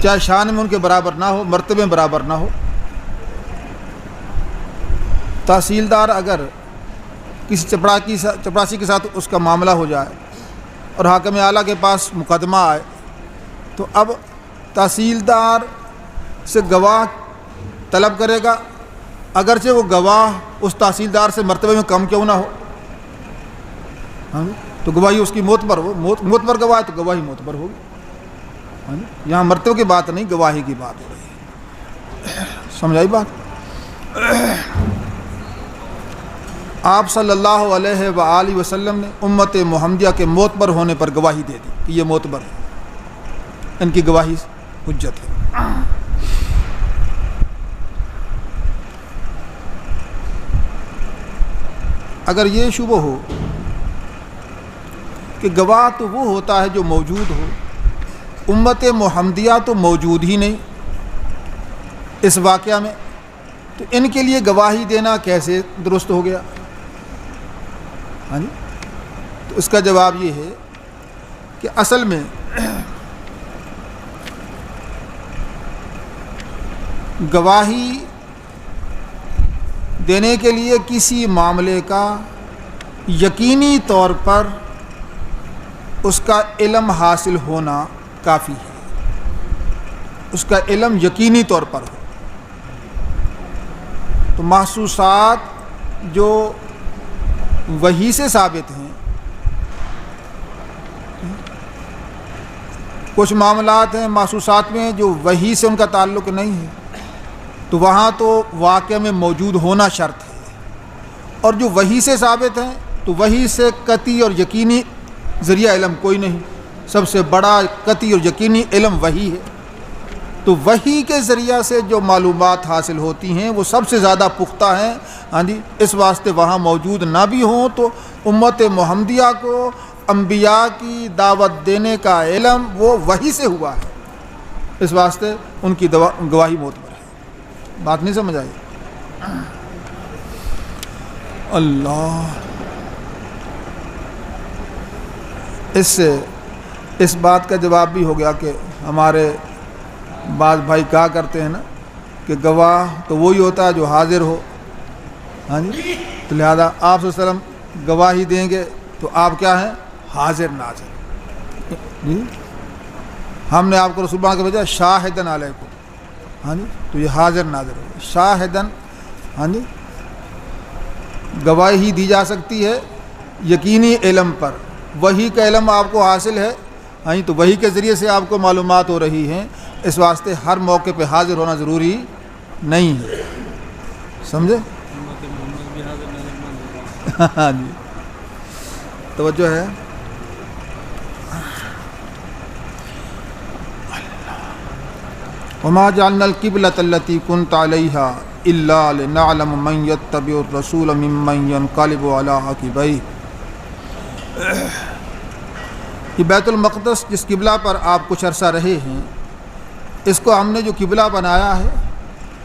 چاہے شان میں ان کے برابر نہ ہو، مرتبے میں برابر نہ ہو۔ تحصیلدار اگر کسی چپڑاسی کے ساتھ اس کا معاملہ ہو جائے اور حاکم اعلیٰ کے پاس مقدمہ آئے تو اب تحصیلدار سے گواہ طلب کرے گا، اگرچہ وہ گواہ اس تحصیلدار سے مرتبے میں کم کیوں نہ ہو، تو گواہی اس کی معتبر ہو، معتبر گواہ تو گواہی معتبر ہوگی۔ یہاں مرتبے کی بات نہیں، گواہی کی بات ہو رہی ہے، سمجھائی بات؟ آپ صلی اللہ علیہ وآلہ وسلم نے امت محمدیہ کے معتبر ہونے پر گواہی دے دی کہ یہ معتبر ہے، ان کی گواہی حجت ہے۔ اگر یہ شبہ ہو کہ گواہ تو وہ ہوتا ہے جو موجود ہو، امت محمدیہ تو موجود ہی نہیں اس واقعہ میں، تو ان کے لیے گواہی دینا کیسے درست ہو گیا؟ ہاں جی، تو اس کا جواب یہ ہے کہ اصل میں گواہی دینے کے لیے کسی معاملے کا یقینی طور پر اس کا علم حاصل ہونا کافی ہے، اس کا علم یقینی طور پر ہو۔ تو محسوسات جو وحی سے ثابت ہیں، کچھ معاملات ہیں محسوسات میں جو وحی سے ان کا تعلق نہیں ہے، تو وہاں تو واقع میں موجود ہونا شرط ہے، اور جو وحی سے ثابت ہیں تو وحی سے قطعی اور یقینی ذریعہ علم کوئی نہیں، سب سے بڑا قطعی اور یقینی علم وحی ہے۔ تو وحی کے ذریعہ سے جو معلومات حاصل ہوتی ہیں وہ سب سے زیادہ پختہ ہیں۔ ہاں جی، اس واسطے وہاں موجود نہ بھی ہوں تو امت محمدیہ کو انبیاء کی دعوت دینے کا علم وہ وحی سے ہوا ہے، اس واسطے ان کی گواہی معتبر ہے۔ بات نہیں سمجھ آئی؟ اللہ، اس سے اس بات کا جواب بھی ہو گیا کہ ہمارے بعض بھائی کہا کرتے ہیں نا کہ گواہ تو وہی ہوتا ہے جو حاضر ہو۔ ہاں جی، تو لہذا آپ صلی اللہ علیہ وسلم گواہی دیں گے تو آپ کیا ہیں؟ حاضر ناظر۔ جی، ہم نے آپ کو رسول اللہ کے بجائے شاہدن علیکم، ہاں جی، تو یہ حاضر ناظر ہو۔ شاہدن، ہاں جی، گواہی دی جا سکتی ہے یقینی علم پر، وحی کا علم آپ کو حاصل ہے، ہاں جی، تو وحی کے ذریعے سے آپ کو معلومات ہو رہی ہیں، اس واسطے ہر موقع پہ حاضر ہونا ضروری نہیں ہے۔ سمجھے؟ ہاں جی، توجہ ہے۔ وما جعلنا القبلة التي كنت عليها إلا لنعلم من يتبع الرسول ممن ينقلب على عقبيه۔ یہ بیت المقدس جس قبلہ پر آپ کچھ عرصہ رہے ہیں، اس کو ہم نے جو قبلہ بنایا ہے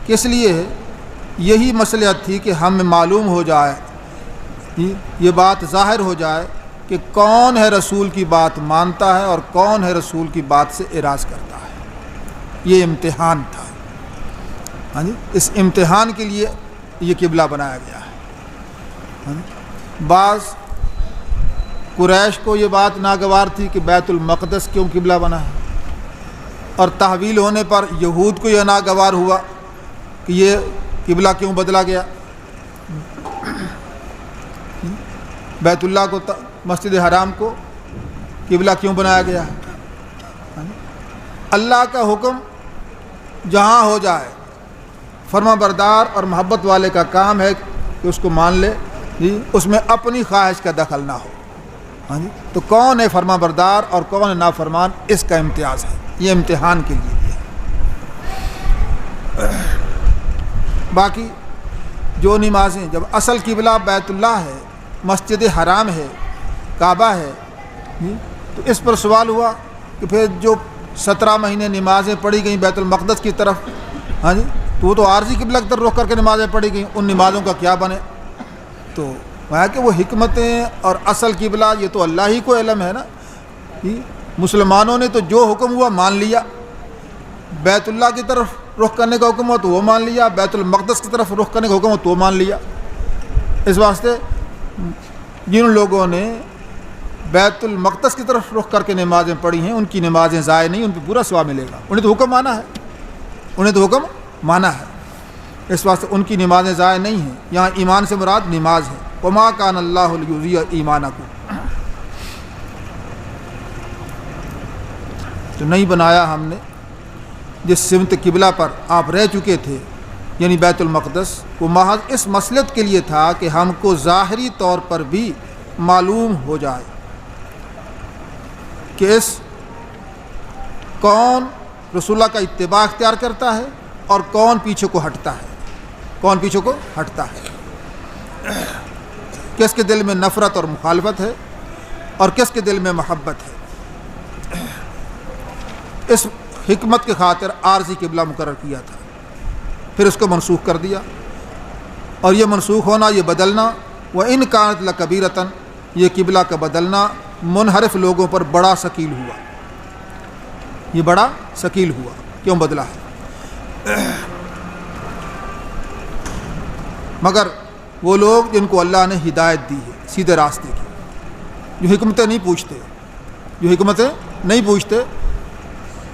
کس لیے ہے؟ یہی مصلحت تھی کہ ہمیں معلوم ہو جائے، یہ بات ظاہر ہو جائے کہ کون ہے رسول کی بات مانتا ہے اور کون ہے رسول کی بات سے اعراض کرتا ہے۔ یہ امتحان تھا، ہاں جی، اس امتحان کے لیے یہ قبلہ بنایا گیا ہے۔ بعض قریش کو یہ بات ناگوار تھی کہ بیت المقدس کیوں قبلہ بنا ہے، اور تحویل ہونے پر یہود کو یہ ناگوار ہوا کہ یہ قبلہ کیوں بدلا گیا، بیت اللہ کو مسجد حرام کو قبلہ کیوں بنایا گیا ہے۔ اللہ کا حکم جہاں ہو جائے، فرما بردار اور محبت والے کا کام ہے کہ اس کو مان لے، جی، اس میں اپنی خواہش کا دخل نہ ہو۔ ہاں جی، تو کون ہے فرما بردار اور کون ہے نافرمان، اس کا امتیاز ہے، یہ امتحان کے لیے ہے۔ باقی جو نمازیں، جب اصل قبلہ بیت اللہ ہے، مسجد حرام ہے، کعبہ ہے، تو اس پر سوال ہوا کہ پھر جو 17 مہینے نمازیں پڑھی گئیں بیت المقدس کی طرف، ہاں جی، تو وہ تو عارضی قبلہ کی طرف رخ کر کے نمازیں پڑھی گئیں، ان نمازوں کا کیا بنے؟ تو وہ کہ وہ حکمتیں اور اصل قبلہ یہ تو اللہ ہی کو علم ہے نا۔ مسلمانوں نے تو جو حکم ہوا مان لیا، بیت اللہ کی طرف رخ کرنے کا حکم ہو تو وہ مان لیا، بیت المقدس کی طرف رخ کرنے کا حکم ہو تو وہ مان لیا۔ اس واسطے جن لوگوں نے بیت المقدس کی طرف رخ کر کے نمازیں پڑھی ہیں ان کی نمازیں ضائع نہیں، ان پہ پورا ثواب ملے گا۔ انہیں تو حکم مانا ہے، انہیں تو حکم مانا ہے، اس واسطے ان کی نمازیں ضائع نہیں ہیں۔ یہاں ایمان سے مراد نماز ہے۔ وما کان اللہ لیضیع ایمانکم، تو نہیں بنایا ہم نے جس سمت قبلہ پر آپ رہ چکے تھے یعنی بیت المقدس، وہ محض اس مصلحت کے لیے تھا کہ ہم کو ظاہری طور پر بھی معلوم ہو جائے کہ اس کون رسول اللہ کا اتباع اختیار کرتا ہے اور کون پیچھے کو ہٹتا ہے، کون پیچھے کو ہٹتا ہے، کس کے دل میں نفرت اور مخالفت ہے اور کس کے دل میں محبت ہے۔ اس حکمت کی خاطر عارضی قبلہ مقرر کیا تھا، پھر اس کو منسوخ کر دیا، اور یہ منسوخ ہونا، یہ بدلنا، وَإِنْ كَانَتْ لَكَبِيرَةً، یہ قبلہ کا بدلنا منحرف لوگوں پر بڑا ثقیل ہوا، یہ بڑا ثقیل ہوا۔ کیوں بدلا ہے؟ مگر وہ لوگ جن کو اللہ نے ہدایت دی ہے سیدھے راستے کی، جو حکمتیں نہیں پوچھتے،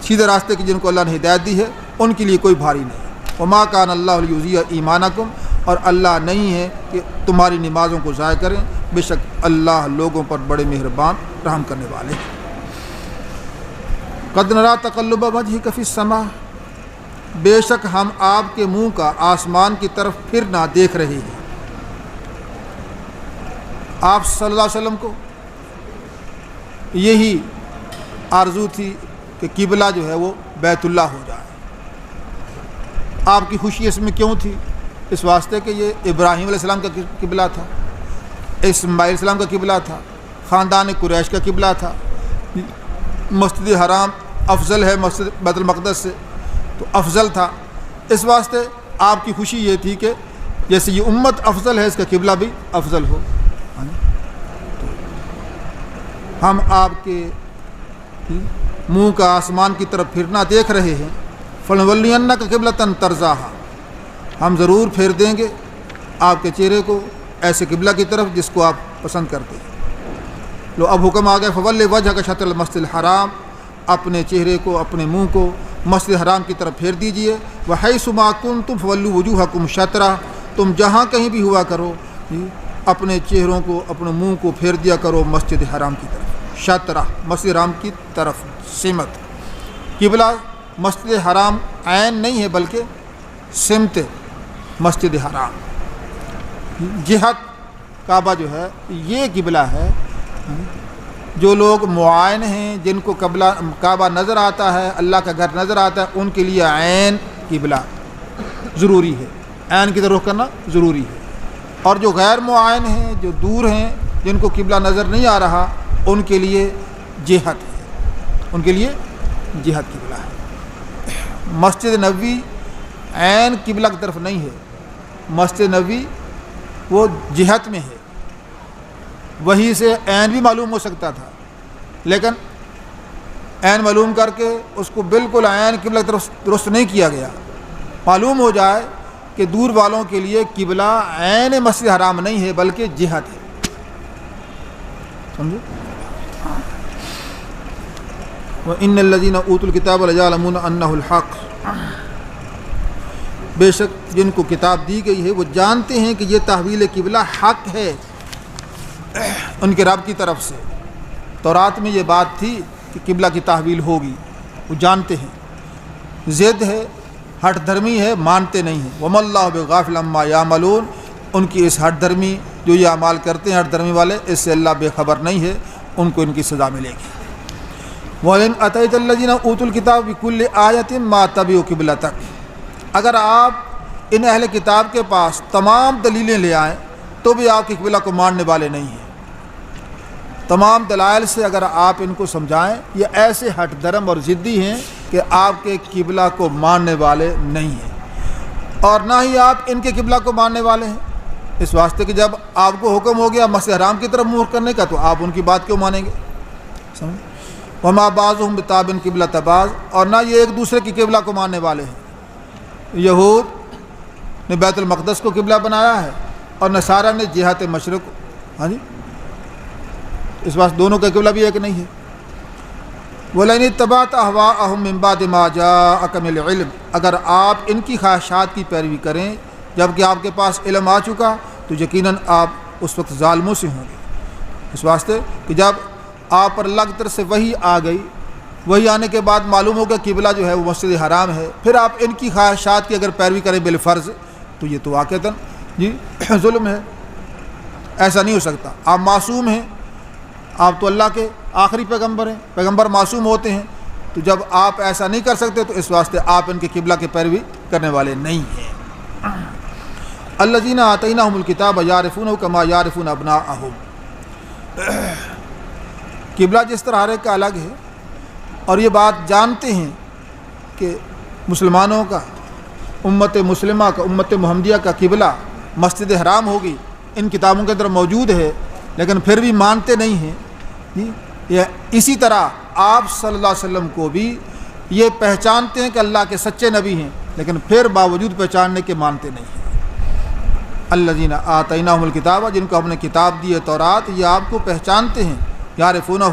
سیدھے راستے کی جن کو اللہ نے ہدایت دی ہے، ان کے لیے کوئی بھاری نہیں۔ وما کان اللہ لیضیع ایمانکم، اور اللہ نہیں ہے کہ تمہاری نمازوں کو ضائع کریں، بے شک اللہ لوگوں پر بڑے مہربان رحم کرنے والے ہیں۔ قد نری تقلب وجہک فی السماء، بے شک ہم آپ کے منہ کا آسمان کی طرف پھرنا دیکھ رہے ہیں۔ آپ صلی اللہ علیہ وسلم کو یہی آرزو تھی کہ قبلہ جو ہے وہ بیت اللہ ہو جائے۔ آپ کی خوشی اس میں کیوں تھی؟ اس واسطے کہ یہ ابراہیم علیہ السلام کا قبلہ تھا، اسماعیل علیہ السلام کا قبلہ تھا، خاندان قریش کا قبلہ تھا۔ مسجد حرام افضل ہے مسجد بیت المقدس سے، تو افضل تھا۔ اس واسطے آپ کی خوشی یہ تھی کہ جیسے یہ امت افضل ہے، اس کا قبلہ بھی افضل ہو۔ ہم آپ کے منہ کا آسمان کی طرف پھرنا دیکھ رہے ہیں۔ فَلْنُوَلِّيَنَّكَ قِبْلَةً تَرْضَاهَا، ہم ضرور پھیر دیں گے آپ کے چہرے کو ایسے قبلہ کی طرف جس کو آپ پسند کرتے ہیں۔ لو اب حکم آ گیا فَوَلِّ وَجْهَكَ شَطْرَ الْمَسْجِدِ الْحَرَامِ، اپنے چہرے کو، اپنے منہ کو مسجد حرام کی طرف پھیر دیجئے۔ وَحَيْثُ مَا كُنْتُمْ فَوَلُّوا وُجُوهَكُمْ شَطْرَهُ، تم جہاں کہیں بھی ہوا کرو اپنے چہروں کو، اپنے منہ کو پھیر دیا کرو مسجد حرام کی طرف۔ شطرہ مسجد حرام کی طرف سمت، قبلہ مسجد حرام عین نہیں ہے بلکہ سمت مسجد حرام، جہت کعبہ جو ہے یہ قبلہ ہے۔ جو لوگ معائن ہیں، جن کو کعبہ نظر آتا ہے، اللہ کا گھر نظر آتا ہے، ان کے لیے عین قبلہ ضروری ہے، عین کی طرف رخ کرنا ضروری ہے۔ اور جو غیر معائن ہیں، جو دور ہیں، جن کو قبلہ نظر نہیں آ رہا، ان کے لیے جہت ہے، ان کے لیے جہت قبلہ ہے۔ مسجد نبوی عین قبلہ کی طرف نہیں ہے، مسجد نبوی وہ جہت میں ہے، وہیں سے عین بھی معلوم ہو سکتا تھا، لیکن عین معلوم کر کے اس کو بالکل عین قبلہ کی طرف درست نہیں کیا گیا۔ معلوم ہو جائے کہ دور والوں کے لیے قبلہ عین مسجد حرام نہیں ہے بلکہ جہت ہے، سمجھے؟ وَإِنَّ الَّذِينَ أُوتُوا الْكِتَابَ لَيَعْلَمُونَ أَنَّهُ الْحَقُّ، بے شک جن کو کتاب دی گئی ہے وہ جانتے ہیں کہ یہ تحویل قبلہ حق ہے ان کے رب کی طرف سے۔ تورات میں یہ بات تھی کہ قبلہ کی تحویل ہوگی، وہ جانتے ہیں۔ ضد ہے، ہٹ دھرمی ہے، مانتے نہیں ہیں۔ وَمَا اللَّهُ بِغَافِلٍ عَمَّا يَعْمَلُونَ، ان کی اس ہٹ دھرمی جو یہ اعمال کرتے ہیں، ہٹ دھرمی والے، اس سے اللہ بے خبر نہیں ہے، ان کو ان کی سزا ملے گی۔ وَإِنْ أَتَيْتَ الَّذِينَ أُوتُوا الْكِتَابَ بِكُلِّ آيَةٍ مَا تَبِعُوا قِبْلَتَكَ، اگر آپ ان اہل کتاب کے پاس تمام دلیلیں لے آئیں تو بھی آپ کے قبلہ کو ماننے والے نہیں ہیں۔ تمام دلائل سے اگر آپ ان کو سمجھائیں، یہ ایسے ہٹ درم اور ضدی ہیں کہ آپ کے قبلہ کو ماننے والے نہیں ہیں، اور نہ ہی آپ ان کے قبلہ کو ماننے والے ہیں۔ اس واسطے کہ جب آپ کو حکم ہو گیا مسجد حرام کی طرف منہ کرنے کا، تو آپ ان کی بات کیوں مانیں گے؟ سمجھ؟ وما بعضهم بتابع قبلۃ بعض، اور نہ یہ ایک دوسرے کی قبلہ کو ماننے والے ہیں۔ یہود نے بیت المقدس کو قبلہ بنایا ہے اور نصارہ نے جہت مشرق۔ ہاں جی، اس واسطے دونوں کا قبلہ بھی ایک نہیں ہے۔ وَلَئِنِ اتَّبَعْتَ أَهْوَاءَهُم مِّن بَعْدِ مَا جَاءَكَ مِنَ الْعِلْمِ، اگر آپ ان کی خواہشات کی پیروی کریں جب کہ آپ کے پاس علم آ چکا تو یقیناً آپ اس وقت ظالموں سے ہوں گے۔ اس واسطے کہ جب آپ پر اللہ کی طرف سے وحی آ گئی، وحی آنے کے بعد معلوم ہوگا قبلہ جو ہے وہ مسجد حرام ہے، پھر آپ ان کی خواہشات کی اگر پیروی کریں بالفرض تو یہ تو واقعتاً جی ظلم ہے۔ ایسا نہیں ہو سکتا، آپ معصوم ہیں، آپ تو اللہ کے آخری پیغمبر ہیں، پیغمبر معصوم ہوتے ہیں، تو جب آپ ایسا نہیں کر سکتے تو اس واسطے آپ ان کے قبلہ کی پیروی کرنے والے نہیں ہیں۔ الذین آتیناہم الکتاب یعرفونہ کما یعرفون ابناءہم، قبلہ جس طرح ہر ایک کا الگ ہے، اور یہ بات جانتے ہیں کہ مسلمانوں کا، امت مسلمہ کا، امت محمدیہ کا قبلہ مسجد حرام ہوگی، ان کتابوں کے اندر موجود ہے، لیکن پھر بھی مانتے نہیں ہیں۔ اسی طرح آپ صلی اللہ علیہ وسلم کو بھی یہ پہچانتے ہیں کہ اللہ کے سچے نبی ہیں، لیکن پھر باوجود پہچاننے کے مانتے نہیں ہیں۔ الذین آتیناہم الکتاب، جن کو ہم نے کتاب دی ہے تورات، یہ آپ کو پہچانتے ہیں، یعرفونہ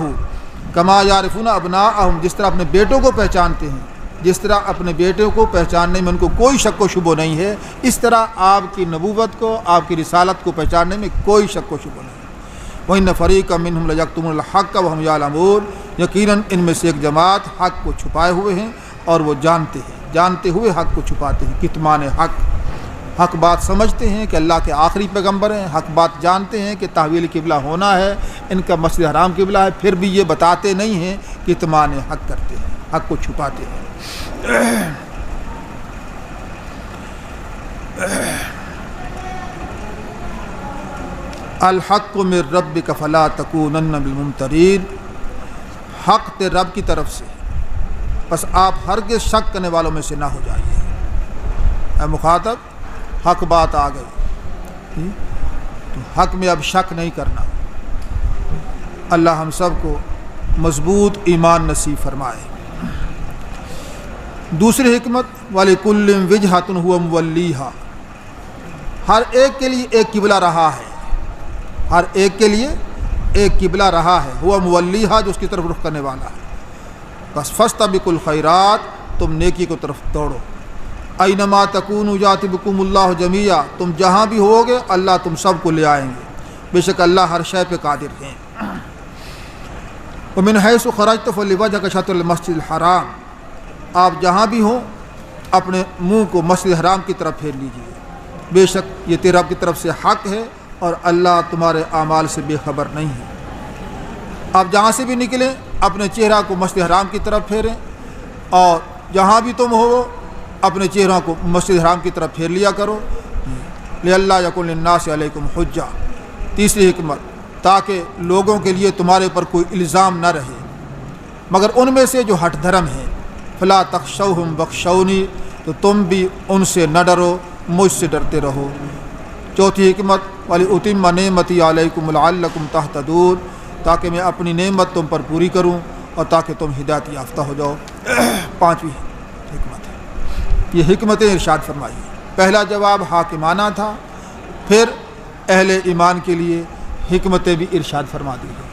کما یعرفون ابناءہم، جس طرح اپنے بیٹوں کو پہچانتے ہیں، جس طرح اپنے بیٹوں کو پہچاننے میں ان کو کوئی شک و شبہ نہیں ہے، اس طرح آپ کی نبوت کو، آپ کی رسالت کو پہچاننے میں کوئی شک و شبہ نہیں ہے۔ وَإِنَّ فَرِيقًا مِّنْهُمْ لَيَكْتُمُونَ الْحَقَّ وَهُمْ يَعْلَمُونَ، یقیناً ان میں سے ایک جماعت حق کو چھپائے ہوئے ہیں اور وہ جانتے ہیں، جانتے ہوئے حق کو چھپاتے ہیں۔ کتمان حق، حق بات سمجھتے ہیں کہ اللہ کے آخری پیغمبر ہیں، حق بات جانتے ہیں کہ تحویل قبلہ ہونا ہے، ان کا مسجد حرام قبلہ ہے، پھر بھی یہ بتاتے نہیں ہیں، کتمان حق کرتے ہیں، حق کو چھپاتے ہیں۔ الحق من ربک فلا تکونن من الممترین، حق تے رب کی طرف سے، بس آپ ہرگز شک کرنے والوں میں سے نہ ہو جائیے۔ اے مخاطب، حق بات آ گئی تو حق میں اب شک نہیں کرنا۔ اللہ ہم سب کو مضبوط ایمان نصیب فرمائے۔ دوسری حکمت، وَلِكُلٍّ وِجْهَةٌ هُوَ مُوَلِّيهَا، ہر ایک کے لیے ایک قبلہ رہا ہے، ہر ایک کے لیے ایک قبلہ رہا ہے، ہوا مولیہا، جو اس کی طرف رخ کرنے والا ہے۔ بس فاستبقوا الخیرات، تم نیکی کو طرف دوڑو۔ اینما تکونوا یأتی بکم اللہ جمیعا، تم جہاں بھی ہوگے اللہ تم سب کو لے آئیں گے، بے شک اللہ ہر شے پہ قادر ہیں۔ ومن حیث خرجت فلیوجہک شطر المسجد الحرام، آپ جہاں بھی ہوں اپنے منہ کو مسجد حرام کی طرف پھیر لیجیے، بے شک یہ تیرے رب کی طرف سے حق ہے اور اللہ تمہارے اعمال سے بے خبر نہیں ہے۔ آپ جہاں سے بھی نکلیں اپنے چہرہ کو مسجد حرام کی طرف پھیریں، اور جہاں بھی تم ہو اپنے چہروں کو مسجد حرام کی طرف پھیر لیا کرو۔ لِأَلَّا يَكُونَ لِلنَّاسِ عَلَيْكُمْ حُجَّةٌ، تیسری حکمت، تاکہ لوگوں کے لیے تمہارے اوپر کوئی الزام نہ رہے مگر ان میں سے جو ہٹ دھرم ہیں۔ فَلَا تَخْشَوْهُمْ وَاخْشَوْنِي، تو تم بھی ان سے نہ ڈرو، مجھ سے ڈرتے رہو۔ چوتھی حکمت، وَلِأُتِمَّ نِعْمَتِي عَلَيْكُمْ لَعَلَّكُمْ تَهْتَدُونَ، تاکہ میں اپنی نعمت تم پر پوری کروں اور تاکہ تم ہدایت یافتہ ہو جاؤ۔ پانچویں حکمت ہے، یہ حکمتیں ارشاد فرمائی ہیں۔ پہلا جواب حاکمانہ تھا، پھر اہل ایمان کے لیے حکمتیں بھی ارشاد فرما دی ہیں۔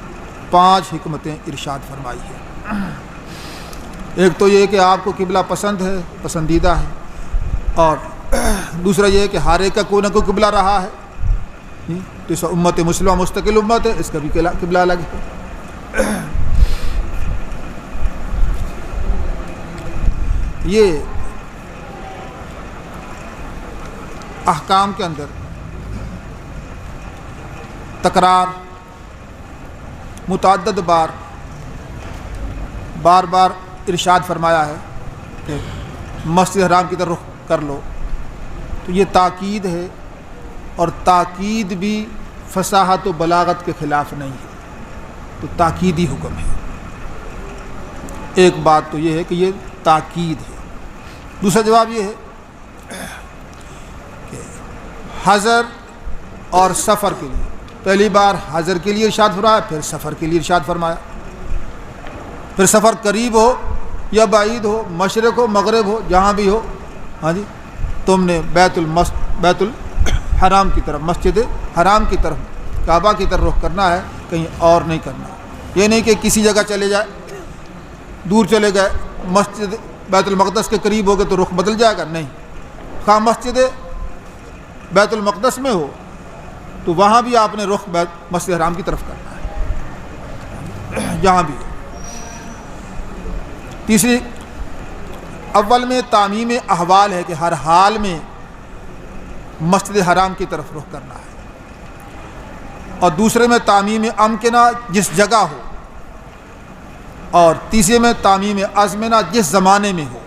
5 حکمتیں ارشاد فرمائی ہیں۔ ایک تو یہ کہ آپ کو قبلہ پسند ہے، پسندیدہ ہے، اور دوسرا یہ کہ ہر ایک کا کوئی نہ کوئی قبلہ رہا ہے، تو اس امت مسلمہ مستقل امت ہے، اس کا بھی قبلہ الگ ہے۔ یہ احکام کے اندر تکرار متعدد بار ارشاد فرمایا ہے کہ مسجد حرام کی طرف رخ کر لو، تو یہ تاکید ہے، اور تاکید بھی فصاحت و بلاغت کے خلاف نہیں ہے، تو تاکیدی حکم ہے۔ ایک بات تو یہ ہے کہ یہ تاکید ہے۔ دوسرا جواب یہ ہے کہ حضر اور سفر کے لیے، پہلی بار حضر کے لیے ارشاد فرمایا، پھر سفر کے لیے ارشاد فرمایا۔ پھر سفر قریب ہو یا بعید ہو، مشرق ہو مغرب ہو، جہاں بھی ہو، ہاں جی، تم نے بیت الحرام کی طرف، مسجد حرام کی طرف، کعبہ کی طرف رخ کرنا ہے، کہیں اور نہیں کرنا۔ یہ نہیں کہ کسی جگہ چلے جائے، دور چلے گئے، مسجد بیت المقدس کے قریب ہو گئے تو رخ بدل جائے گا، نہیں، خواہ مسجد بیت المقدس میں ہو تو وہاں بھی آپ نے رخ مسجد حرام کی طرف کرنا ہے، جہاں بھی ہو۔ تیسری، اول میں تعمیم احوال ہے کہ ہر حال میں مسجد حرام کی طرف رخ کرنا ہے، اور دوسرے میں تعمیم امکنہ، جس جگہ ہو، اور تیسرے میں تعمیم ازمنہ، جس زمانے میں ہو۔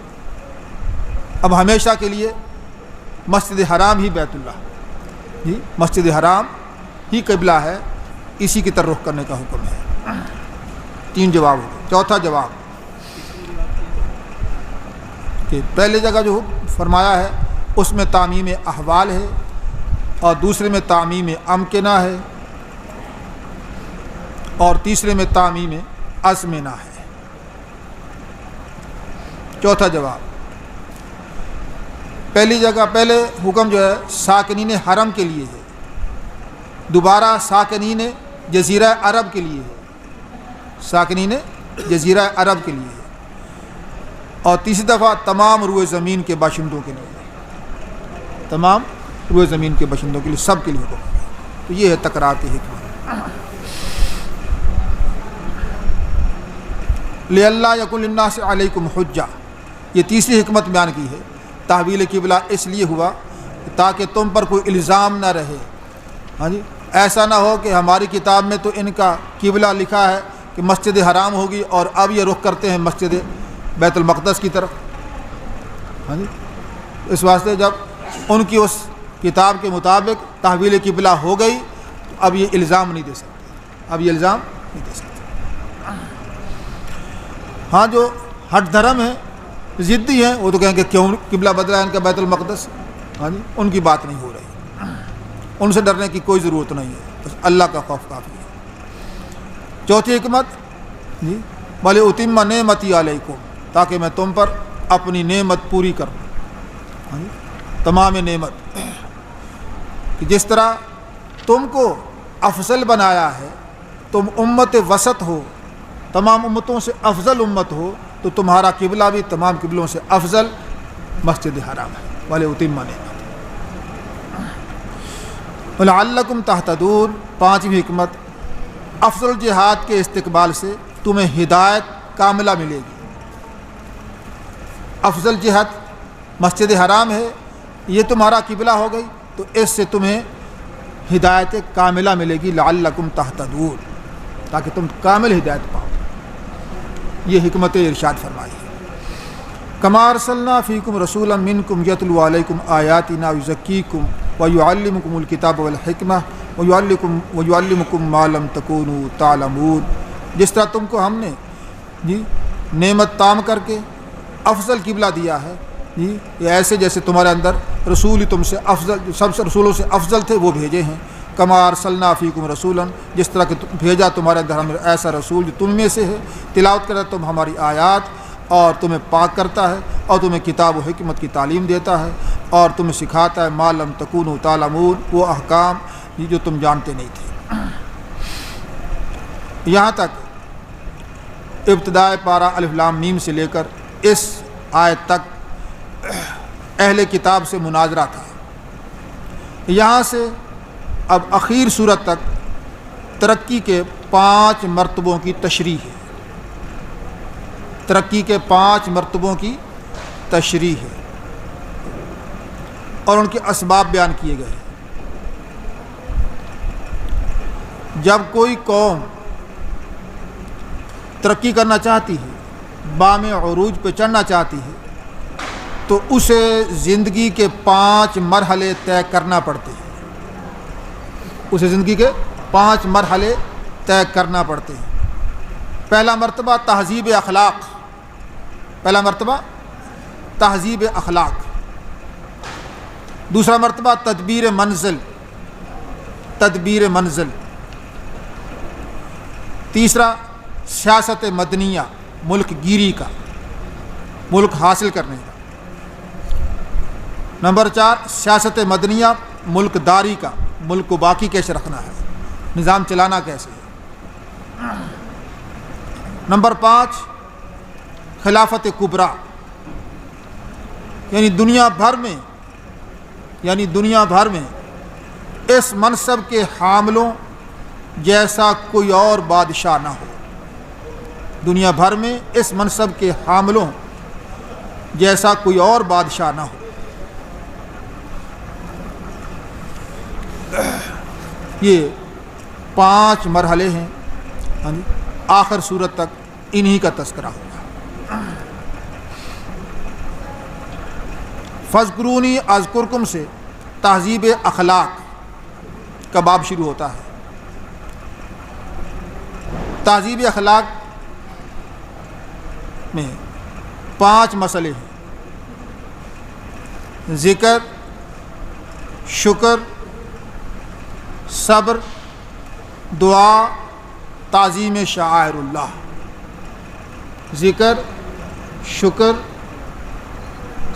اب ہمیشہ کے لیے مسجد حرام ہی بیت اللہ، جی مسجد حرام ہی قبلہ ہے، اسی کی طرف رخ کرنے کا حکم ہے۔ 3 جواب ہو گئے۔ چوتھا جواب کہ پہلے جگہ جو فرمایا ہے اس میں تعمیم احوال ہے، اور دوسرے میں تعمیم امکنہ ہے، اور تیسرے میں تعمیم ازمنہ ہے۔ چوتھا جواب، پہلی جگہ پہلے حکم جو ہے ساکنین حرم کے لیے ہے، دوبارہ ساکنین جزیرہ عرب کے لیے ہے، ساکنین جزیرہ عرب کے لیے ہے، اور تیسری دفعہ تمام روئے زمین کے باشندوں کے لیے، تمام روئے زمین کے باشندوں کے لیے، سب کے لیے حکم ہے۔ تو یہ ہے تکرار کی حکمت۔ لِأَلَّا يَكُنَ لِلنَّاسِ عَلَيْكُمْ حُجَّةٌ، یہ تیسری حکمت بیان کی ہے۔ تحویل قبلہ اس لیے ہوا تاکہ تم پر کوئی الزام نہ رہے، ہاں جی، ایسا نہ ہو کہ ہماری کتاب میں تو ان کا قبلہ لکھا ہے کہ مسجد حرام ہوگی اور اب یہ رخ کرتے ہیں مسجد بیت المقدس کی طرف، ہاں جی، اس واسطے جب ان کی اس کتاب کے مطابق تحویل قبلہ ہو گئی تو اب یہ الزام نہیں دے سکتے، اب یہ الزام نہیں دے سکتے۔ ہاں جو ہٹ دھرم ہے، ضدی ہیں، وہ تو کہیں کہ کیوں قبلہ بدلا ہے ان کا بیت المقدس، ہاں جی، ان کی بات نہیں ہو رہی، ان سے ڈرنے کی کوئی ضرورت نہیں ہے، بس اللہ کا خوف کافی ہے۔ چوتھی حکمت، جی وَلِأُتِمَّ نِعْمَتِي عَلَيْكُمْ، تاکہ میں تم پر اپنی نعمت پوری کروں، ہاں جی، تمام نعمت، کہ جس طرح تم کو افضل بنایا ہے، تم امت وسط ہو، تمام امتوں سے افضل امت ہو، تو تمہارا قبلہ بھی تمام قبلوں سے افضل مسجد حرام ہے۔ وَلِأُتِمَّ نِعْمَتِي وَلَعَلَّكُمْ تَهْتَدُونَ، پانچویں حکمت، افضل جہاد کے استقبال سے تمہیں ہدایت کاملہ ملے گی۔ افضل جہاد مسجد حرام ہے، یہ تمہارا قبلہ ہو گئی تو اس سے تمہیں ہدایت کاملہ ملے گی، لعلکم تہتدون، تاکہ تم کامل ہدایت پاؤ۔ یہ حکمت ارشاد فرمائی ہے۔ کما ارسلنا فیکم رسولا منکم یتلو علیکم آیاتنا ویزکیکم ویعلمکم الکتاب والحکمہ ویعلمکم ما لم تکونوا تعلمون، جس طرح تم کو ہم نے جی نعمت تام کر کے افضل قبلہ دیا ہے، جی یہ ایسے جیسے تمہارے اندر رسول تم سے افضل، جو سب سے رسولوں سے افضل تھے وہ بھیجے ہیں۔ کما ارسلنا فیکم رسولا، جس طرح کہ بھیجا تمہارے اندر ہم نے ایسا رسول جو تم میں سے ہے، تلاوت کرتا تم ہماری آیات اور تمہیں پاک کرتا ہے اور تمہیں کتاب و حکمت کی تعلیم دیتا ہے اور تمہیں سکھاتا ہے ما لم تکونوا تعلمون، وہ احکام جو تم جانتے نہیں تھے۔ یہاں تک ابتدائے پارہ الف لام میم سے لے کر اس آیت تک اہل کتاب سے مناظرہ تھا۔ یہاں سے اب اخیر صورت تک ترقی کے 5 مرتبوں کی تشریح ہے، ترقی کے 5 مرتبوں کی تشریح ہے اور ان کے اسباب بیان کیے گئے ہیں۔ جب کوئی قوم ترقی کرنا چاہتی ہے، بام عروج پہ چڑھنا چاہتی ہے، تو اسے زندگی کے 5 مرحلے طے کرنا پڑتے ہیں، اسے زندگی کے 5 مرحلے طے کرنا پڑتے ہیں۔ پہلا مرتبہ تہذیب اخلاق، پہلا مرتبہ تہذیب اخلاق، دوسرا مرتبہ تدبیر منزل، تدبیر منزل، تیسرا سیاست مدنیہ، ملک گیری کا، ملک حاصل کرنے کا۔ نمبر 4 سیاست مدنیہ، ملک داری کا، ملک کو باقی کیسے رکھنا ہے، نظام چلانا کیسے ہے۔ نمبر 5 خلافت کبریٰ، یعنی دنیا بھر میں اس منصب کے حاملوں جیسا کوئی اور بادشاہ نہ ہو، دنیا بھر میں اس منصب کے حاملوں جیسا کوئی اور بادشاہ نہ ہو۔ یہ 5 مرحلے ہیں، آخر صورت تک انہی کا تذکرہ ہوگا۔ فاذکرونی اذکرکم سے تہذیب اخلاق کا باب شروع ہوتا ہے۔ تہذیب اخلاق میں 5 مسئلے ہیں: ذکر، شکر، صبر، دعا، تعظیم شعائر اللہ۔ ذکر، شکر،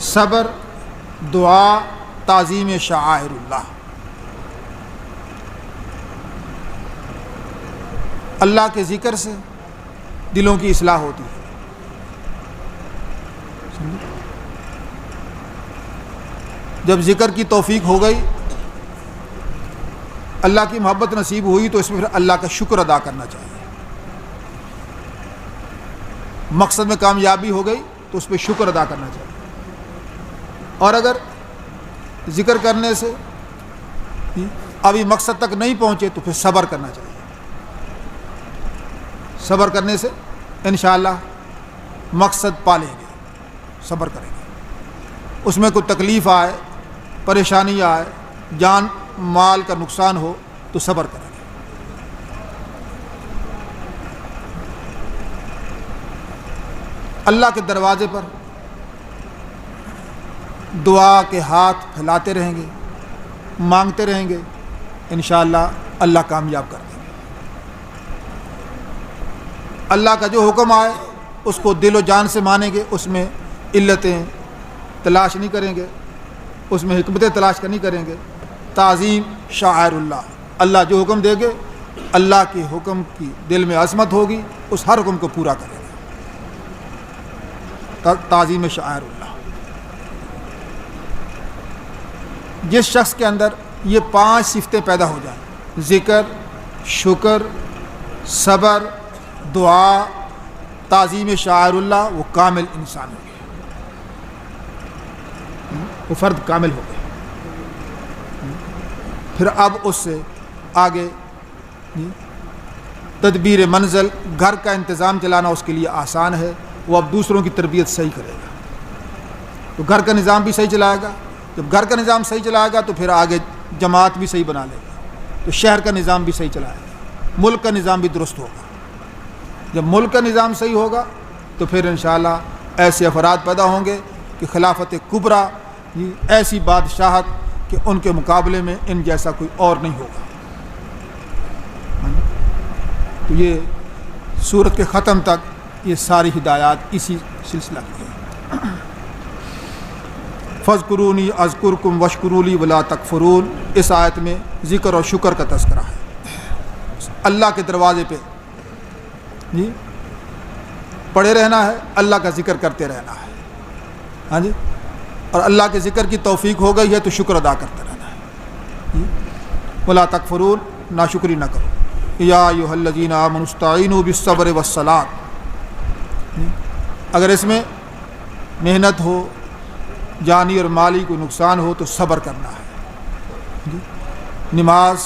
صبر، دعا، تعظیم شعائر اللہ۔ اللہ کے ذکر سے دلوں کی اصلاح ہوتی ہے۔ جب ذکر کی توفیق ہو گئی، اللہ کی محبت نصیب ہوئی، تو اس میں پھر اللہ کا شکر ادا کرنا چاہیے۔ مقصد میں کامیابی ہو گئی تو اس پہ شکر ادا کرنا چاہیے، اور اگر ذکر کرنے سے ابھی مقصد تک نہیں پہنچے تو پھر صبر کرنا چاہیے۔ صبر کرنے سے انشاءاللہ مقصد پا لیں گے، صبر کریں گے۔ اس میں کوئی تکلیف آئے، پریشانی آئے، جان مال کا نقصان ہو تو صبر کریں گے۔ اللہ کے دروازے پر دعا کے ہاتھ پھیلاتے رہیں گے، مانگتے رہیں گے، انشاءاللہ اللہ کامیاب کر دیں گے۔ اللہ کا جو حکم آئے اس کو دل و جان سے مانیں گے، اس میں علتیں تلاش نہیں کریں گے، اس میں حکمتیں تلاش نہیں کریں گے۔ تعظیم شعائر اللہ، اللہ جو حکم دے گے، اللہ کے حکم کی دل میں عظمت ہوگی، اس ہر حکم کو پورا کریں گے۔ تعظیم شعائر اللہ۔ جس شخص کے اندر یہ 5 صفتیں پیدا ہو جائیں، ذکر، شکر، صبر، دعا، تعظیم شعائر اللہ، وہ کامل انسان ہو گیا، وہ فرد کامل ہو گیا۔ پھر اب اس سے آگے تدبیر منزل، گھر کا انتظام چلانا اس کے لیے آسان ہے، وہ اب دوسروں کی تربیت صحیح کرے گا، تو گھر کا نظام بھی صحیح چلائے گا۔ جب گھر کا نظام صحیح چلائے گا تو پھر آگے جماعت بھی صحیح بنا لے گا، تو شہر کا نظام بھی صحیح چلائے گا، ملک کا نظام بھی درست ہوگا۔ جب ملک کا نظام صحیح ہوگا تو پھر انشاءاللہ ایسے افراد پیدا ہوں گے کہ خلافت کبریٰ، ایسی بادشاہت کہ ان کے مقابلے میں ان جیسا کوئی اور نہیں ہوگا۔ تو یہ سورت کے ختم تک یہ ساری ہدایات اسی سلسلہ کی ہیں۔ فاذکرونی اذکرکم واشکروا لی ولا تکفرون، اس آیت میں ذکر اور شکر کا تذکرہ ہے۔ اللہ کے دروازے پہ پڑے رہنا ہے، اللہ کا ذکر کرتے رہنا ہے، ہاں جی، اور اللہ کے ذکر کی توفیق ہو گئی ہے تو شکر ادا کرتے رہنا ہے۔ ولا تکفرون، ناشکری نہ کرو۔ یا ایھا الذین آمنوا استعینوا بالصبر والصلاۃ، اگر اس میں محنت ہو، جانی اور مالی کوئی نقصان ہو تو صبر کرنا ہے، نماز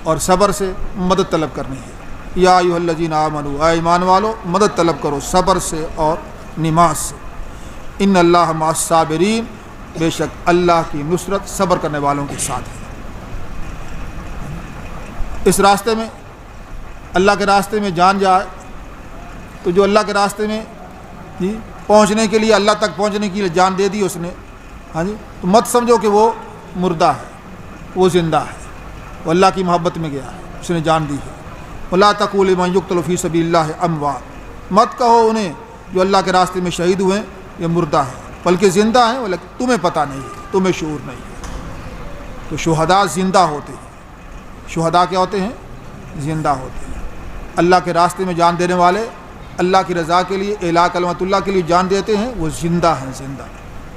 اور صبر سے مدد طلب کرنی ہے۔ یا ایھا الذین آمنوا، اے ایمان والو مدد طلب کرو صبر سے اور نماز سے۔ ان اللہ مع الصابرین، بے شک اللہ کی نصرت صبر کرنے والوں کے ساتھ ہے۔ اس راستے میں، اللہ کے راستے میں جان جائے تو جو اللہ کے راستے میں پہنچنے کے لیے، اللہ تک پہنچنے کے لیے جان دے دی اس نے، ہاں جی، تو مت سمجھو کہ وہ مردہ ہے، وہ زندہ ہے، وہ اللہ کی محبت میں گیا ہے، اس نے جان دی ہے۔ وَلَا تَقُولُوا لِمَن يُقْتَلُ فِي سَبِيلِ اللَّهِ أَمْوَاتٌ، مت کہو انہیں جو اللہ کے راستے میں شہید ہوئے یہ مردہ ہیں، بلکہ زندہ ہیں، لیکن تمہیں پتہ نہیں ہے، تمہیں شعور نہیں ہے۔ تو شہداء زندہ ہوتے ہیں، شہداء کیا ہوتے ہیں؟ زندہ ہوتے ہیں۔ اللہ کے راستے میں جان دینے والے، اللہ کی رضا کے لیے، اعلاء کلمت اللہ کے لیے جان دیتے ہیں، وہ زندہ ہیں، زندہ،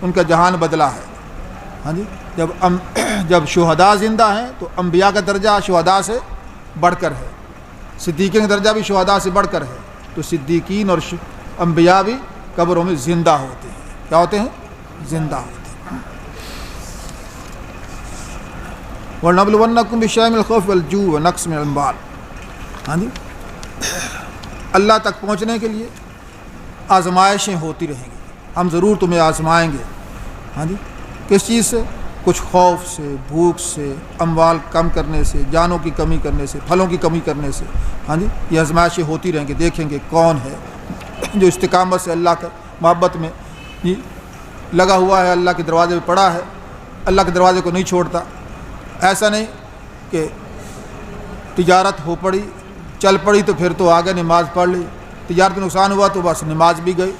ان کا جہان بدلا ہے۔ ہاں جی، جب شہداء زندہ ہیں تو انبیاء کا درجہ شہداء سے بڑھ کر ہے، صدیقین کا درجہ بھی شہداء سے بڑھ کر ہے، تو صدیقین اور انبیاء بھی قبروں میں زندہ ہوتے ہیں۔ کیا ہوتے ہیں؟ زندہ ہوتے ہیں۔ وَلْنَبْلُوَنَّكُمْ بِشَيْءٍ مِّنَ الْخَوْفِ وَالْجُوعِ وَنَقْصٍ مِّنَ الْأَمْوَالِ۔ ہاں جی، اللہ تک پہنچنے کے لیے آزمائشیں ہوتی رہیں گی، ہم ضرور تمہیں آزمائیں گے۔ ہاں جی، کس چیز سے؟ کچھ خوف سے، بھوک سے، اموال کم کرنے سے، جانوں کی کمی کرنے سے، پھلوں کی کمی کرنے سے۔ ہاں جی، یہ آزمائشیں ہوتی رہیں گی، دیکھیں گے کون ہے جو استقامت سے اللہ کا محبت میں جی لگا ہوا ہے، اللہ کے دروازے پہ پڑا ہے، اللہ کے دروازے کو نہیں چھوڑتا۔ ایسا نہیں کہ تجارت ہو پڑی، چل پڑی تو پھر تو آگے نماز پڑھ لی، تجارت میں نقصان ہوا تو بس نماز بھی گئی،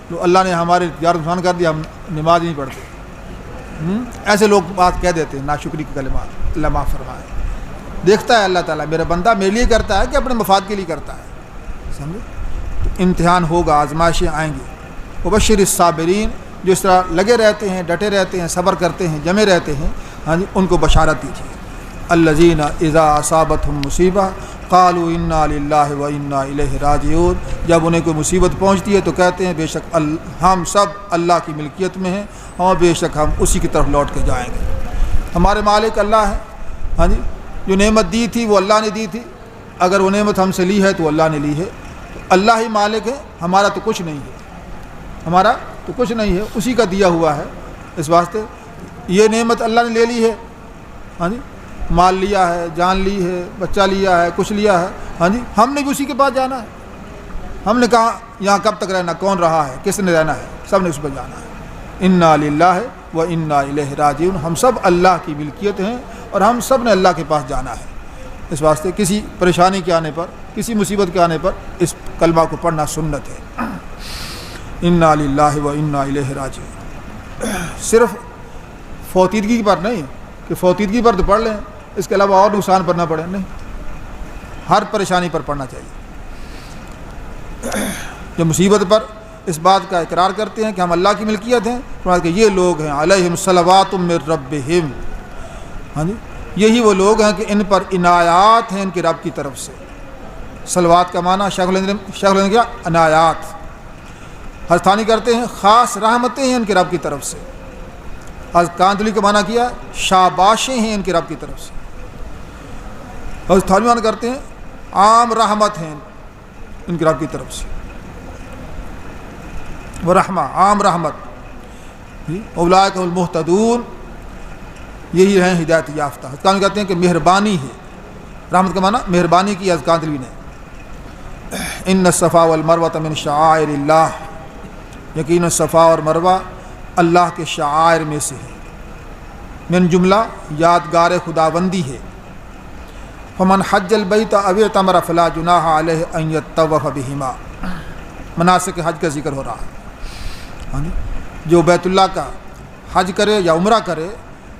تو اللہ نے ہماری تجارت نقصان کر دیا، ہم نماز نہیں پڑھتے۔ ایسے لوگ بات کہہ دیتے ہیں، ناشکری کے کلمات، اللہ معاف فرمائے۔ دیکھتا ہے اللہ تعالیٰ، میرا بندہ میرے لیے کرتا ہے کہ اپنے مفاد کے لیے کرتا ہے، سمجھے؟ تو امتحان ہوگا، آزمائشیں آئیں گی۔ وبشر الصابرین، جو اس طرح لگے رہتے ہیں، ڈٹے رہتے ہیں، صبر کرتے ہیں، جمے رہتے ہیں، ہاں جی، ان کو بشارت دیجیے۔ الذین اذا اصابتہم مصیبہ قالوا انا للہ و انا الیہ راجعون، جب انہیں کوئی مصیبت پہنچتی ہے تو کہتے ہیں بے شک ہم سب اللہ کی ملکیت میں ہیں اور بے شک ہم اسی کی طرف لوٹ کے جائیں گے۔ ہمارے مالک اللہ ہے، ہاں جی، جو نعمت دی تھی وہ اللہ نے دی تھی، اگر وہ نعمت ہم سے لی ہے تو اللہ نے لی ہے، اللہ ہی مالک ہے، ہمارا تو کچھ نہیں ہے، ہمارا تو کچھ نہیں ہے، اسی کا دیا ہوا ہے۔ اس واسطے یہ نعمت اللہ نے لے لی ہے، ہاں جی، مال لیا ہے، جان لی ہے، بچہ لیا ہے، کچھ لیا ہے، ہاں جی، ہم نے بھی اسی کے پاس جانا ہے۔ ہم نے کہا یہاں کب تک رہنا، کون رہا ہے، کس نے رہنا ہے، سب نے اس پہ جانا ہے۔ انا للہ و انا الیہ راجعون، ہم سب اللہ کی ملکیت ہیں اور ہم سب نے اللہ کے پاس جانا ہے۔ اس واسطے کسی پریشانی کے آنے پر، کسی مصیبت کے آنے پر اس کلمہ کو پڑھنا سنت ہے، انا للہ و انا الیہ راجعون۔ صرف فوتیدگی پر نہیں کہ فوتیدگی پر تو پڑھ لیں، اس کے علاوہ اور نقصان پر نہ پڑے، نہیں، ہر پریشانی پر پڑھنا چاہیے۔ جو مصیبت پر اس بات کا اقرار کرتے ہیں کہ ہم اللہ کی ملکیت ہیں، فرمایا کہ یہ لوگ ہیں علیہم صلوات من ربہم، ہاں جی، یہی وہ لوگ ہیں کہ ان پر عنایات ہیں ان کے رب کی طرف سے۔ صلوات کا معنی شیخ کیا؟ عنایات۔ حضرت کرتے ہیں خاص رحمتیں ہیں ان کے رب کی طرف سے۔ حضرت کاندلی کا معنی کیا؟ شاباشیں ہیں ان کے رب کی طرف سے۔ حضرت تھانوی کرتے ہیں عام رحمت ہیں ان کے رب کی طرف سے، وہ رحمہ، عام رحمت، اولئک المہتدون، یہی ہیں ہدایت یافتہ۔ حضرت کاندلی کہتے ہیں کہ مہربانی ہے، رحمت کا معنی مہربانی کی حضرت کاندلی نے۔ ان الصفا والمروہ من شعائر اللہ، یقیناً صفا اور مروہ اللہ کے شعائر میں سے ہے، من جملہ یادگار خداوندی ہے۔ فمن حج البیت او اعتمر فلا جناح علیہ ان یطوف بہما، مناسک حج کا ذکر ہو رہا ہے، جو بیت اللہ کا حج کرے یا عمرہ کرے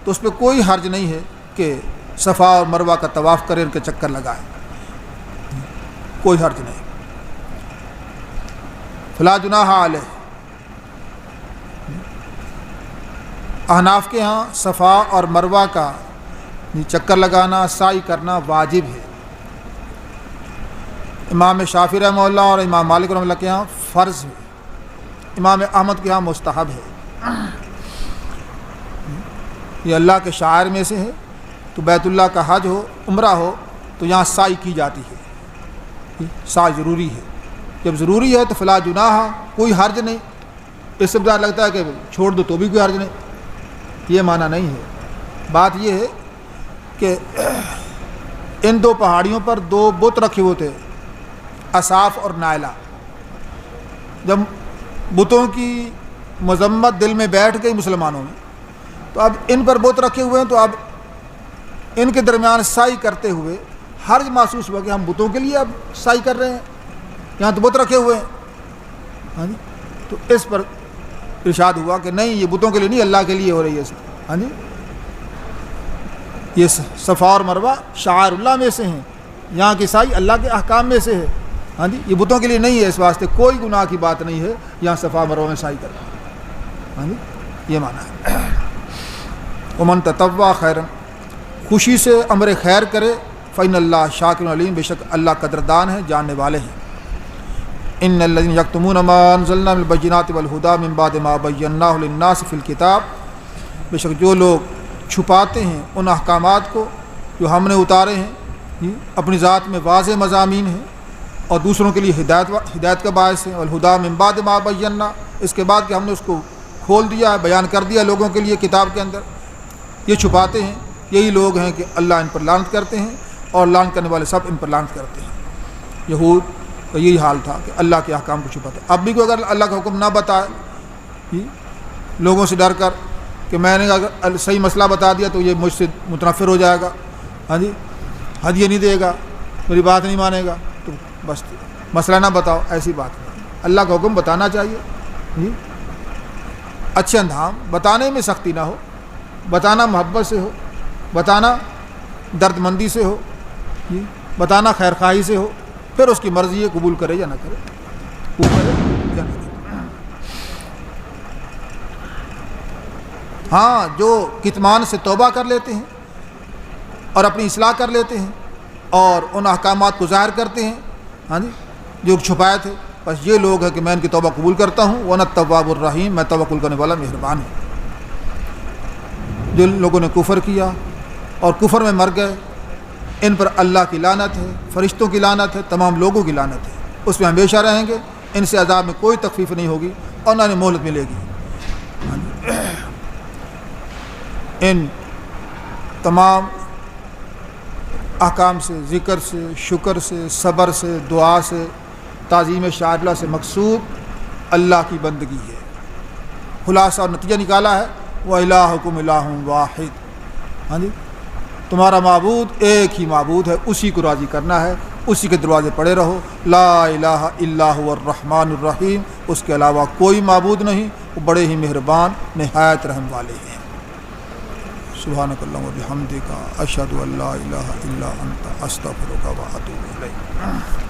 تو اس پہ کوئی حرج نہیں ہے کہ صفا اور مروہ کا طواف کرے، ان کے چکر لگائے، کوئی حرج نہیں، فلا جناح علیہ۔ احناف کے ہاں صفا اور مروہ کا چکر لگانا، سعی کرنا واجب ہے۔ امام شافعی رحمہ اللہ اور امام مالک رحمہ اللہ کے ہاں فرض ہے، امام احمد کے ہاں مستحب ہے۔ یہ اللہ کے شعائر میں سے ہے، تو بیت اللہ کا حج ہو، عمرہ ہو تو یہاں سعی کی جاتی ہے، سعی ضروری ہے۔ جب ضروری ہے تو فلا جناح، کوئی حرج نہیں۔ اس سے بات لگتا ہے کہ چھوڑ دو تو بھی کوئی حرج نہیں، یہ معنی نہیں ہے۔ بات یہ ہے کہ ان دو پہاڑیوں پر دو بت رکھے ہوئے تھے، اصاف اور نائلہ۔ جب بتوں کی مذمت دل میں بیٹھ گئی مسلمانوں میں، تو اب ان پر بت رکھے ہوئے ہیں، تو اب ان کے درمیان سعی کرتے ہوئے حرج محسوس ہوا کہ ہم بتوں کے لیے اب سعی کر رہے ہیں، یہاں تو بت رکھے ہوئے ہیں، ہاں جی، تو اس پر ارشاد ہوا کہ نہیں، یہ بتوں کے لیے نہیں، اللہ کے لیے ہو رہی ہے ہاں جی، یہ صفا اور مروہ شعائر اللہ میں سے ہیں، یہاں کی سائی اللہ کے احکام میں سے ہے ہاں جی، یہ بتوں کے لیے نہیں ہے، اس واسطے کوئی گناہ کی بات نہیں ہے یہاں صفا مروہ میں سائی کرنا ہاں جی، یہ معنی ہے۔ ومن تطوع خیرا، خوشی سے امر خیر کرے، فإن اللہ شاکر علیم، بے شک اللہ قدردان ہے، جاننے والے ہیں۔ ان الذين يكتمون ما انزلنا من البينات والهدى من بعد ما بيناه للناس في الكتاب، بے شک جو لوگ چھپاتے ہیں ان احکامات کو جو ہم نے اتارے ہیں اپنی ذات میں واضح مضامین ہیں اور دوسروں کے لیے ہدایت کا باعث ہے، والہدى من بعد ما بينا، اس کے بعد کہ ہم نے اس کو کھول دیا ہے، بیان کر دیا لوگوں کے لیے کتاب کے اندر، یہ چھپاتے ہیں، یہی لوگ ہیں کہ اللہ ان پر لعنت کرتے ہیں اور لعنت کرنے والے سب ان پر لعنت کرتے ہیں۔ یہود کا یہی حال تھا کہ اللہ کے احکام کو چھپاتے، اب بھی کوئی اگر اللہ کا حکم نہ بتائے لوگوں سے ڈر کر کہ میں نے اگر صحیح مسئلہ بتا دیا تو یہ مجھ سے متنفر ہو جائے گا ہاں جی، ہدیہ نہیں دے گا، میری بات نہیں مانے گا، تو بس مسئلہ نہ بتاؤ، ایسی بات نہیں، اللہ کا حکم بتانا چاہیے جی، اچھے اندام، بتانے میں سختی نہ ہو، بتانا محبت سے ہو، بتانا درد مندی سے ہو جی، بتانا خیر خواہی سے ہو، پھر اس کی مرضی ہے قبول کرے یا نہ کرے، قبول کرے یا نہ کرے۔ ہاں، جو کتمان سے توبہ کر لیتے ہیں اور اپنی اصلاح کر لیتے ہیں اور ان احکامات کو ظاہر کرتے ہیں ہاں جی جو چھپائے تھے، بس یہ لوگ ہیں کہ میں ان کی توبہ قبول کرتا ہوں، وَأَنَا التَّوَّابُ الرَّحِيمُ، میں توبہ قبول کرنے والا مہربان ہوں۔ جو لوگوں نے کفر کیا اور کفر میں مر گئے، ان پر اللہ کی لعنت ہے، فرشتوں کی لعنت ہے، تمام لوگوں کی لعنت ہے، اس میں ہمیشہ رہیں گے، ان سے عذاب میں کوئی تخفیف نہیں ہوگی اور نہ انہیں مہلت ملے گی۔ ان تمام احکام سے، ذکر سے، شکر سے، صبر سے، دعا سے، تعظیم شاعر اللہ سے مقصود اللہ کی بندگی ہے۔ خلاصہ اور نتیجہ نکالا ہے، وَإِلَٰهُكُمْ إِلَٰهٌ وَاحِدٌ، ہاں جی، تمہارا معبود ایک ہی معبود ہے، اسی کو راضی کرنا ہے، اسی کے دروازے پڑے رہو، لا الہ الا هو الرحمن الرحیم، اس کے علاوہ کوئی معبود نہیں، وہ بڑے ہی مہربان نہایت رحم والے ہیں۔ سبحانک اللہم و بحمدک، اشہد ان لا الہ الا انت، استغفرک و اتوب الیک۔